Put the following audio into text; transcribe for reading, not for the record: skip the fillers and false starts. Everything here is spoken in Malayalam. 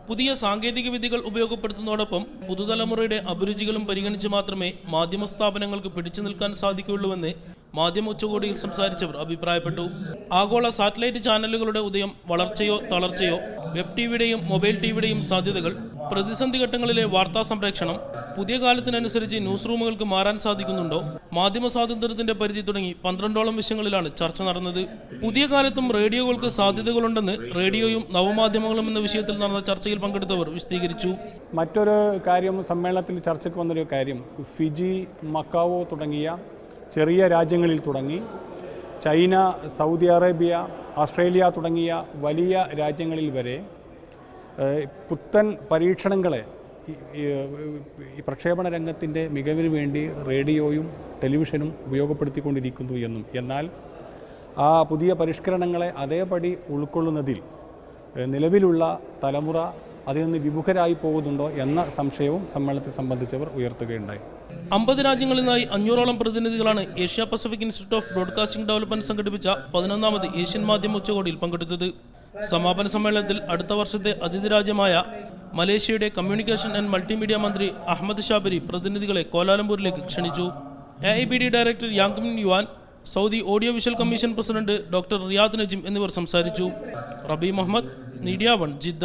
പുതിയ സാങ്കേതിക വിദ്യകൾ ഉപയോഗപ്പെടുത്തുന്നതോടൊപ്പം പുതുതലമുറയുടെ അഭിരുചികളും പരിഗണിച്ച് മാത്രമേ മാധ്യമ സ്ഥാപനങ്ങൾക്ക് പിടിച്ചു നിൽക്കാൻ സാധിക്കുകയുള്ളൂവെന്ന് മാധ്യമ ഉച്ചകോടിയിൽ സംസാരിച്ചവർ അഭിപ്രായപ്പെട്ടു. ആഗോള സാറ്റലൈറ്റ് ചാനലുകളുടെ ഉദയം വളർച്ചയോ തളർച്ചയോ, വെബ് ടിവിയുടെയും മൊബൈൽ ടിവിയുടെയും സാധ്യതകൾ, പ്രതിസന്ധി ഘട്ടങ്ങളിലെ വാർത്താ സംപ്രേഷണം, പുതിയ കാലത്തിനനുസരിച്ച് ന്യൂസ് റൂമുകൾക്ക് മാറാൻ സാധിക്കുന്നുണ്ടോ, മാധ്യമ സ്വാതന്ത്ര്യത്തിന്റെ പരിധി തുടങ്ങി 12ഓളം വിഷയങ്ങളിലാണ് ചർച്ച നടന്നത്. പുതിയ കാലത്തും റേഡിയോകൾക്ക് സാധ്യതകളുണ്ടെന്ന് റേഡിയോയും നവമാധ്യമങ്ങളും എന്ന വിഷയത്തിൽ നടന്ന ചർച്ചയിൽ പങ്കെടുത്തവർ വിശദീകരിച്ചു. മറ്റൊരു കാര്യം, സമ്മേളനത്തിൽ ചർച്ചയ്ക്ക് വന്നൊരു കാര്യം, ഫിജി, മക്കാവോ തുടങ്ങിയ ചെറിയ രാജ്യങ്ങളിൽ തുടങ്ങി ചൈന, സൗദി അറേബ്യ, ഓസ്ട്രേലിയ തുടങ്ങിയ വലിയ രാജ്യങ്ങളിൽ വരെ പുത്തൻ പരീക്ഷണങ്ങളെ ഈ പ്രക്ഷേപണ രംഗത്തിൻ്റെ മികവിന് വേണ്ടി റേഡിയോയും ടെലിവിഷനും ഉപയോഗപ്പെടുത്തിക്കൊണ്ടിരിക്കുന്നു എന്നും, എന്നാൽ ആ പുതിയ പരിഷ്കരണങ്ങളെ അതേപടി ഉൾക്കൊള്ളുന്നതിൽ നിലവിലുള്ള തലമുറ അതിൽ നിന്ന് വിമുഖരായി പോകുന്നുണ്ടോ എന്ന സംശയവും സമ്മേളനത്തെ സംബന്ധിച്ചവർ ഉയർത്തുകയുണ്ടായി. 50 രാജ്യങ്ങളിൽ നിന്നായി 500ഓളം പ്രതിനിധികളാണ് Asia Pacific institute of broadcasting development സംഘടിപ്പിച്ച 11ാമത് ഏഷ്യൻ മാധ്യമ ഉച്ചകോടിയിൽ പങ്കെടുത്തത്. സമാപന സമ്മേളനത്തിൽ അടുത്ത വർഷത്തെ അതിഥി രാജ്യമായ മലേഷ്യയുടെ കമ്മ്യൂണിക്കേഷൻ ആൻഡ് മൾട്ടിമീഡിയ മന്ത്രി അഹമ്മദ് ഷാബരി പ്രതിനിധികളെ കോലാലംപൂരിലേക്ക് ക്ഷണിച്ചു. AIBD ഡയറക്ടർ യാങ്കും Yuan, Saudi audio visual commission president doctor Riyad Najim എന്നിവർ സംസാരിച്ചു. റബി മുഹമ്മദ്, മീഡിയ 1, ജിദ്ദ.